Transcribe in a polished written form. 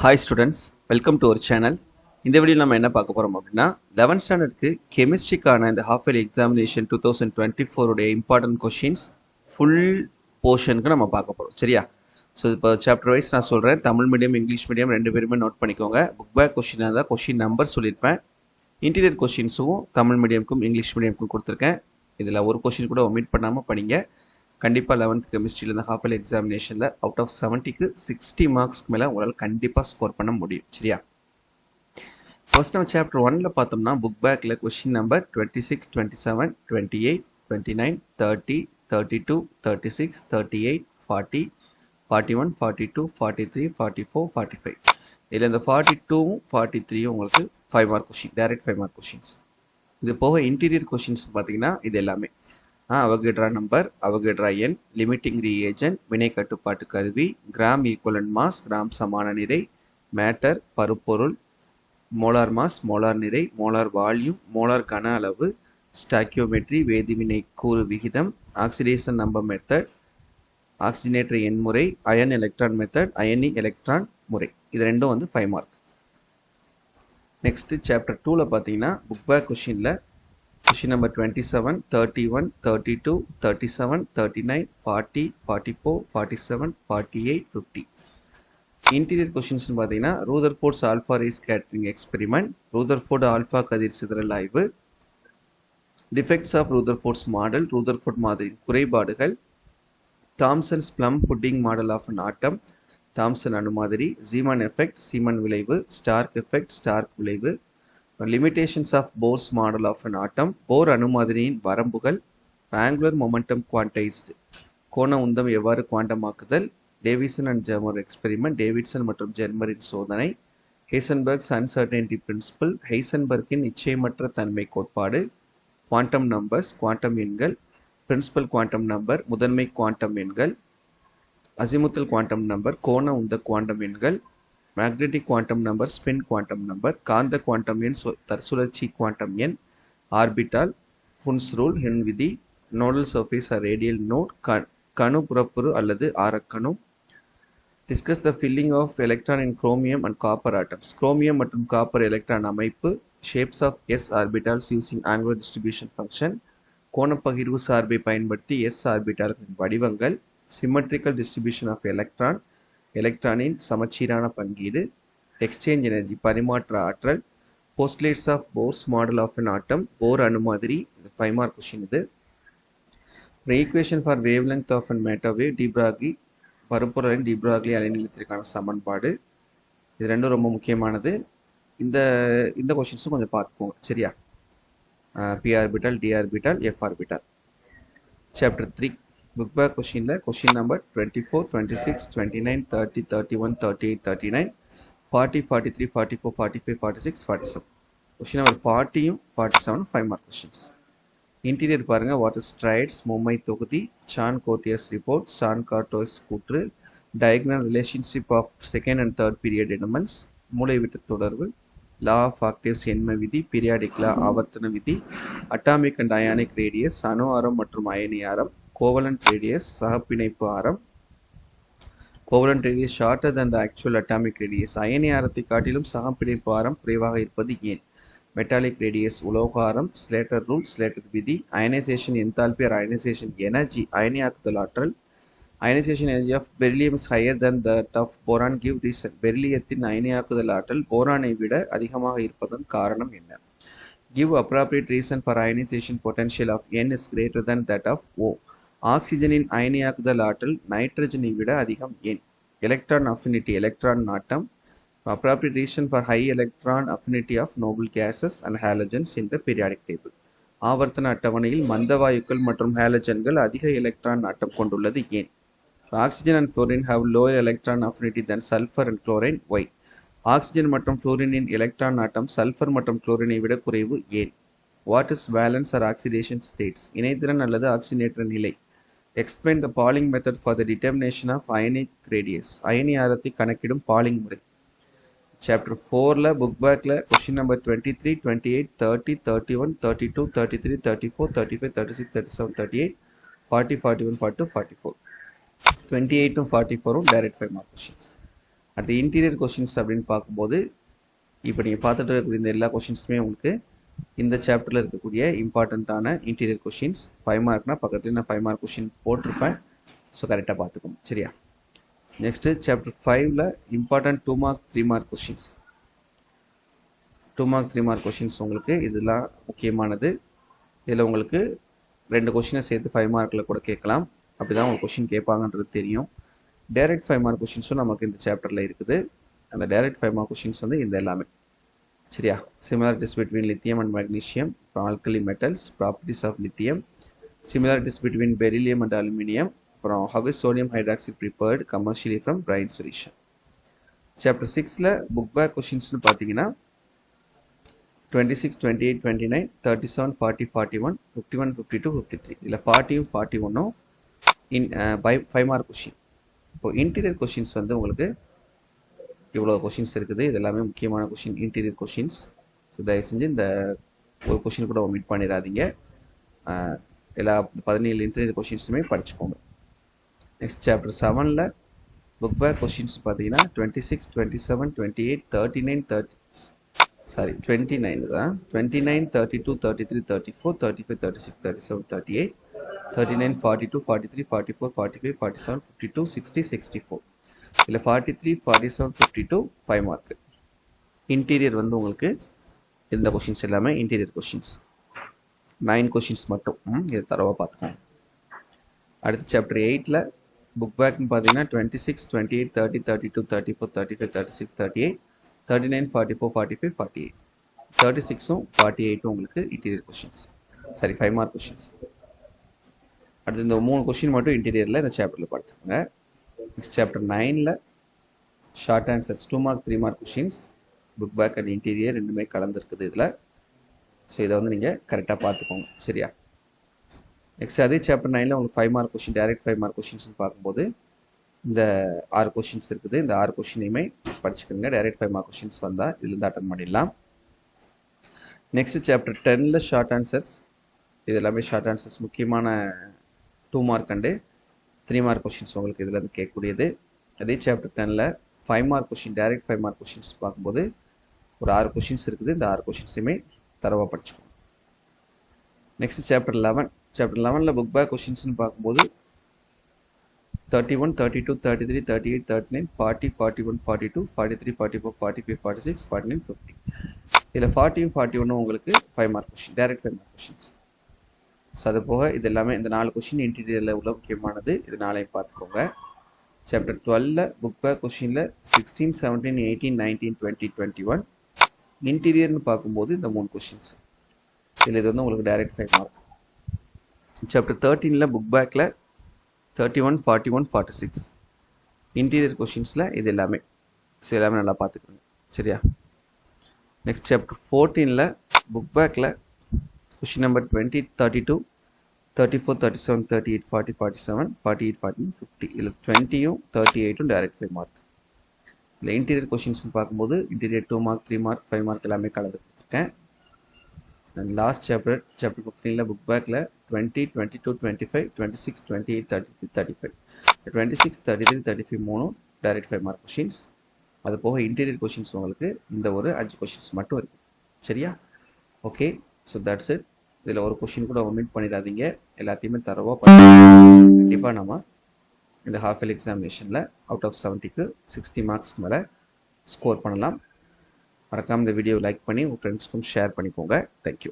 Hi students, welcome to our channel. இந்த video நம்ம என்ன பார்க்க போறோம் அப்படின்னா 11th ஸ்டாண்டர்ட்க்கு கெமிஸ்ட்ரிக்கான இந்த ஹாஃப் இயர்லி எக்ஸாமினேஷன் 2024 உடைய இம்பார்ட்டன்ட் கொஷின்ஸ் ஃபுல் போர்ஷனுக்கு நம்ம பார்க்க போறோம். சரியா? ஸோ இப்போ சாப்டர் வைஸ் நான் சொல்கிறேன். தமிழ் மீடியம் இங்கிலீஷ் மீடியம் ரெண்டு பேருமே நோட் பண்ணிக்கோங்க. புக் பேக் கொஷினாக இருந்தால் கொஷின் நம்பர் சொல்லியிருப்பேன். இன்டீரியர் கொஷின்ஸும் தமிழ் மீடியமுக்கும் இங்கிலீஷ் மீடியமுக்கும் கொடுத்துருக்கேன். இதில் ஒரு கொஷின் கூட ஒமிட் பண்ணாமல் படிங்க. கண்டிப்பாக 11th கெமிஸ்ட்ரியில் இந்த ஹாஃப் இயர்லி எக்ஸாமினேஷனில் அவுட் ஆஃப் 70க்கு 60 மார்க்ஸ்க்கு மேலே உங்களால் கண்டிப்பாக ஸ்கோர் பண்ண முடியும். சரியா? ஃபர்ஸ்ட் நம்ம சாப்டர் 1ல் பார்த்தோம்னா புக் பேக்கில் கொஷின் நம்பர் 26, 27, 28, 29, 30, 32, 36, 38, 40, 41, 42, 43, 44, 45. இதில் இந்த 42ம் 43யும் உங்களுக்கு 5 mark question, direct 5 mark questions. இது போக இன்டீரியர் கொஷின்ஸ் பார்த்தீங்கன்னா இது எல்லாமே அவகேட்ரா நம்பர், அவகேட்ரா எண், லிமிட்டிங் ரீஏஜென்ட், வினை கட்டுப்பாட்டு கருவி, கிராம் ஈக்குவலன்ட் மாஸ், கிராம் சமான நிறை, மேட்டர், பருப்பொருள், மோலார் மாஸ், மோலார் நிறை, மோலார் வால்யூம், மோலார் கன அளவு, ஸ்டாக்கியோமெட்ரி, வேதிவினை கூறு விகிதம், ஆக்சிடேஷன் நம்பர் மெத்தட், ஆக்சிஜனேட்டர் எண் முறை, அயன் எலக்ட்ரான் மெத்தட், அயனிங் எலக்ட்ரான் முறை. இது ரெண்டும் வந்து 5 மார்க். நெக்ஸ்ட் சாப்டர் 2ல பார்த்தீங்கன்னா புக் பேக் கொஷினில் கொஷின் நம்பர் 27, 31, 32, 37, 39, 40, 44, 47, 48, 50. இன்டீரியர் கொஷின்ஸ் பார்த்தீங்கன்னா Rutherford's alpha ray scattering experiment, Rutherford alpha கதிர் சிதறல் ஆய்வு, defects of Rutherford's model, Rutherford மாதிரியின் குறைபாடுகள், Thomson's plum pudding model of an atom, Thomson அணுமாதிரி, சீமன் எஃபெக்ட், சீமன் விளைவு, ஸ்டார்க் எஃபெக்ட், ஸ்டார்க் விளைவு, limitations of Bohr's model of an atom, Bohr அணுமாதிரியின் வரம்புகள், ஆங்குலர் மொமெண்டம் குவான்டைஸ்டு, கோண உந்தம் எவ்வாறு குவாண்டமாக்குதல், Davisson and Germer experiment, Davidson மற்றும் ஜெர்மரின் சோதனை, ஹெய்சன்பர்க்ஸ் அன்சர்டனிட்டி பிரின்சிபல், ஹெய்சன்பர்க்கின் நிச்சயமற்ற தன்மை கோட்பாடு, குவாண்டம் நம்பர்ஸ், குவாண்டம் எண்கள், பிரின்சிபல் குவாண்டம் நம்பர், முதன்மை குவாண்டம் எண்கள், அசிமுத்தல் குவாண்டம் நம்பர், கோண உந்த குவாண்டம் எண்கள், magnetic quantum number, spin quantum number, காந்த குவாண்டம் எண், தற்சுழற்சி குவாண்டம் எண், ஆர்பிட்டால், ஹுன்ஸ் ரூல், ஹென் விதி, நோடல் சர்ஃபேஸ் ரேடியல் நோட், கணு புறப்புறு அல்லது ஆரக்கணு. Discuss the filling of electron in chromium and copper atoms, chromium மற்றும் காப்பர் எலக்ட்ரான் அமைப்பு, shapes of s orbitals using angular distribution function, கோணப்பகிர்வு சார்பை பயன்படுத்தி எஸ் ஆர்பிட்டால்களின் வடிவங்கள், சிமெட்ரிக்கல் டிஸ்ட்ரிபியூஷன் ஆஃப் எலக்ட்ரான், எலக்ட்ரானின் சமச்சீரான பங்கீடு, எக்ஸ்சேஞ்ச் எனர்ஜி பரிமாற்ற ஆற்றல், postulates of Bohr's model of an atom, Bohr அணுமாதிரி. இது 5 மார்க் கொஷின். இது equation for wavelength of an matter wave, de Broglie பருப்பொருளின் டிப்ராக்லி அலைநீளத்திற்கான சமன்பாடு. இது ரெண்டும் ரொம்ப முக்கியமானது. இந்த இந்த கொஷின்ஸும் கொஞ்சம் பார்த்துக்கோங்க. சரியா? P orbital, D orbital, F orbital. Chapter 3 book back கொஷினில் கொஷின் நம்பர் 24, 26, 29, 30, 31, 38, 39, 40, 43, 44, 45, 46, 47. கொஷின் நம்பர் 40யும் 47 5 மார்க் கொஷின்ஸ். இன்டீரியர் பாருங்கள். வாட்டர் ஸ்ட்ரைட்ஸ், மும்மை தொகுதி, Chancourtois report, Chancourtois கூற்று, diagonal relationship of second and third period elements, மூளைவிட்ட தொடர்பு, law of actives எண்ம விதி, periodic லா ஆவர்த்தன விதி, அட்டாமிக் அண்ட் அயானிக் ரேடியஸ், அணு ஆரம் மற்றும் அயனி ஆரம், கோவலண்ட் ரேடியஸ் சகப்பிணைப்பு ஆரம், covalent radius shorter than the actual atomic radius, அயனி ஆரத்தை காட்டிலும் சகப்பிணைப்பு ஆரம் குறைவாக இருப்பது ஏன், மெட்டாலிக் ரேடியஸ் உலோக ஆரம், ஸ்லேட்டர் ரூல், ஸ்லேட்டர் விதி, ionisation enthalpy or ionisation energy அயனியாக்குதல் ஆற்றல், ionisation energy of beryllium is higher than that of boron give reason, பெரிலியத்தின் அயனியாக்குதல் ஆற்றல் போரானை விட அதிகமாக இருப்பதன் காரணம் என்ன, give appropriate reason for ionization potential of N is greater than that of O, ஆக்சிஜனின் அயனியாக்குதல் ஆற்றல் நைட்ரஜனை விட அதிகம் ஏன், எலக்ட்ரான் அஃபினிட்டி எலக்ட்ரான் நாட்டம், appropriate reason for high electron affinity of noble gases and halogens in the periodic table, ஆவர்த்தன அட்டவணையில் மந்தவாயுக்கள் மற்றும் ஹாலஜன்கள் அதிக electron நாட்டம் கொண்டுள்ளது ஏன், oxygen and fluorine have lower electron affinity than sulfur and chlorine, why, oxygen மற்றும் ஃப்ளோரினின் electron நாட்டம் sulphur மற்றும் குளோரினை விட குறைவு ஏன், what is valence or oxidation states, இணைதிறன் அல்லது ஆக்சிஜனேற்ற நிலை, explain the Pauling method for the determination of ionic radius, அயனி ஆரத்தை கணக்கிடும் பாலிங் முறை. சாப்டர் 4ல புக் பேக்கில் question number 23, 28, 30, 31, 32, 33, 34, 35, 36, 37, 38, 40, 41, 42, 44. 28ம் 44ம் direct 5 mark questions. அடுத்து இன்டீரியர் கொஷின்ஸ் அப்படின்னு பார்க்கும்போது இப்போ நீங்கள் பார்த்துட்டு இருக்கக்கூடிய இந்த எல்லா கொஷின்ஸுமே உங்களுக்கு இந்த சாப்டரில் இருக்கக்கூடிய இம்பார்ட்டண்ட்டான இன்டீரியர் கொஷின்ஸ் 5 மார்க்னா பக்கத்துலேயே நான் 5 மார்க் கொஷின் போட்டிருப்பேன். ஸோ கரெக்டாக பார்த்துக்கோங்க சரியா. நெக்ஸ்ட்டு சாப்டர் 5ல் important 2 mark 3 mark questions 2 mark 3 mark questions உங்களுக்கு இதெல்லாம் முக்கியமானது. இதில் உங்களுக்கு 2 கொஷினை சேர்த்து 5 மார்க்கில் கூட கேட்கலாம். அப்படி தான் உங்களுக்கு கொஷின் கேட்பாங்கன்றது தெரியும். டைரக்ட் 5 மார்க் கொஷின்ஸும் நமக்கு இந்த சாப்டரில் இருக்குது. அந்த டைரக்ட் 5 மார்க் கொஷின்ஸ் வந்து இந்த எல்லாமே சரியா. Similarities between lithium and magnesium, alkali metals, properties of lithium, similarities between beryllium and aluminium, அப்புறம் how is sodium hydroxide prepared commercially from brine solution. Chapter 6ல் புக் பேக் கொஷின்ஸ்னு பார்த்தீங்கன்னா 26, 28, 29, 37, 40, 41, 51, 52, 53 இதில் 40யும் 41ம் இன் 5 மார்க் கொஷின். இப்போ இன்டீரியர் கொஷின்ஸ் வந்து உங்களுக்கு இவ்வளோ questions இருக்குது. இது எல்லாமே முக்கியமான கொஷின் இன்டீரியர் கொஷின்ஸ். ஸோ தயவு செஞ்சு இந்த ஒரு கொஷின் கூட ஒமிட் பண்ணிடாதீங்க. எல்லா 17 இன்டீரியர் கொஷின்ஸுமே படிச்சுக்கோங்க. நெக்ஸ்ட் சாப்டர் 7ல் புக் பேக் கொஷின்ஸ் பார்த்தீங்கன்னா 26, 27, 28, 39, 29 தான் 29, 32, 33, 34, 35, 36, 37, 38, 39, 42, 43, 44, 45, 47, 52, 60, 64 இல்லை 43, 47, 52 5 மார்க். இன்டீரியர் வந்து உங்களுக்கு இந்த கொஷின்ஸ் எல்லாமே இன்டீரியர் கொஷின்ஸ் 9 கொஷின்ஸ் மட்டும். இதை தரவாக பார்த்துக்கோங்க. அடுத்து சாப்டர் 8ல் புக் பேக்னு பார்த்தீங்கன்னா 26, 28, 30, 32, 34, 35, 36, 38, 39, 44, 45, 48 36ம் 48ம் உங்களுக்கு இன்டீரியர் கொஷின்ஸ் 5 மார்க் கொஷின்ஸ். அடுத்து இந்த 3 கொஷின் மட்டும் இன்டீரியரில் இந்த சாப்டரில் படிச்சுக்கோங்க. நெக்ஸ்ட் சாப்டர் 9ல் short answers 2 mark 3 mark questions book back and interior ரெண்டுமே கலந்துருக்குது இதில். ஸோ இதை வந்து நீங்கள் கரெக்டாக பார்த்துக்கோங்க சரியா. நெக்ஸ்ட் அதே சாப்டர் 9ல் உங்களுக்கு 5 மார்க் கொஷின் டைரக்ட் 5 மார்க் கொஷின்ஸ்னு பார்க்கும்போது இந்த 6 கொஷின்ஸ் இருக்குது. இந்த 6 கொஷினையுமே படிச்சுக்கோங்க. டைரக்ட் 5 மார்க் கொஷின்ஸ் வந்தால் இதுலேருந்து அட்டன் பண்ணிடலாம். நெக்ஸ்ட் சாப்டர் 10ல் ஷார்ட் ஆன்சர்ஸ் இது எல்லாமே ஷார்ட் ஆன்சர்ஸ் முக்கியமான 2 மார்க் அண்டு 3 மார்க் கொஷின்ஸ் உங்களுக்கு இதில் இருந்து கேட்கக்கூடியது. அதே சாப்டர் 10ல் 5 mark question direct 5 mark questions பார்க்கும்போது ஒரு 6 கொஷின்ஸ் இருக்குது. இந்த 6 கொஷின்ஸுமே தரவாக படிச்சுக்கோங்க. நெக்ஸ்ட் சாப்டர் 11 சாப்டர் 11ல் புக் பேக் கொஷின்ஸ்னு பார்க்கும்போது 31, 32, 33, 38, 39, 40, 41, 42, 43, 44, 45, 46, 49, 50 இதில் 40யும் 41ம் உங்களுக்கு 5 mark question direct 5 mark questions. So அது போக இது எல்லாமே இந்த 4 கொஷின் இன்டீரியரில் உள்ள முக்கியமானது. இது 4ஐயும் பார்த்துக்கோங்க. சாப்டர் 12ல் புக் பேக் கொஷினில் 16, 17, 18, 19, 20, 21 இன்டீரியர்னு பார்க்கும்போது இந்த 3 கொஷின்ஸ் இதில் இது வந்து உங்களுக்கு டைரக்ட் 5 மார்க். சாப்டர் 13ல் புக் பேக்கில் 31, 41, 46 இன்டீரியர் கொஷின்ஸில் இது எல்லாமே. ஸோ எல்லாமே நல்லா பார்த்துக்கோங்க சரியா. நெக்ஸ்ட் சாப்டர் 14ல் புக் பேக்கில் கொஷின் நம்பர் 20, 32, 34, 37, 38, 40, 47, 48, 49, 50 இதில் 20யும் 38ம் டைரக்ட் 5 மார்க். இதில் இன்டீரியர் கொஷின்ஸ்னு பார்க்கும்போது இன்டீரியர் 2 மார்க் 3 மார்க் 5 மார்க் எல்லாமே கலந்து கொடுத்துருக்கேன். அண்ட் லாஸ்ட் சாப்டர் 15ல் புக் பேக்கில் 20, 22, 25, 26, 28, 33, 35 26, 33, 35 3 டைரக்ட் 5 மார்க் கொஷின்ஸ். அது போக இன்டீரியர் கொஷின்ஸ் உங்களுக்கு இந்த ஒரு 5 கொஷின்ஸ் மட்டும் இருக்குது சரியா. Okay so that's it. இதில் ஒரு கொஷின் கூட ஒமிட் பண்ணிடாதீங்க. எல்லாத்தையுமே தரவாக கண்டிப்பாக நம்ம இந்த ஹாஃப் இயர்லி எக்ஸாமினேஷனில் அவுட் ஆஃப் 70க்கு 60 மார்க்ஸ்க்கு மேலே ஸ்கோர் பண்ணலாம். மறக்காமல் இந்த வீடியோ லைக் பண்ணி உங்கள் ஃப்ரெண்ட்ஸ்க்கும் ஷேர் பண்ணிக்கோங்க. தேங்க்யூ.